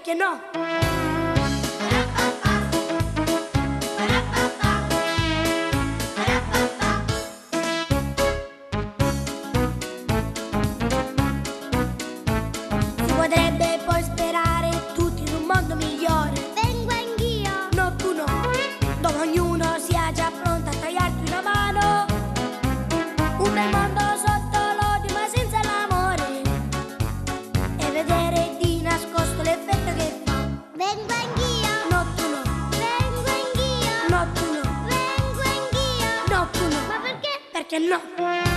perché no? Si potrebbe poi sperare tutti in un mondo migliore. Vengo anch'io. No, tu no, dove ognuno sia già pronto a tagliarti una mano. Un bel mondo sotto l'odio ma senza l'amore, e vedere di nascosto l'effetto che fa. Vengo anch'io. No, tu no, Vengo anch'io. no, tu no, Vengo anch'io. no, tu no. Ma perché? Perché no?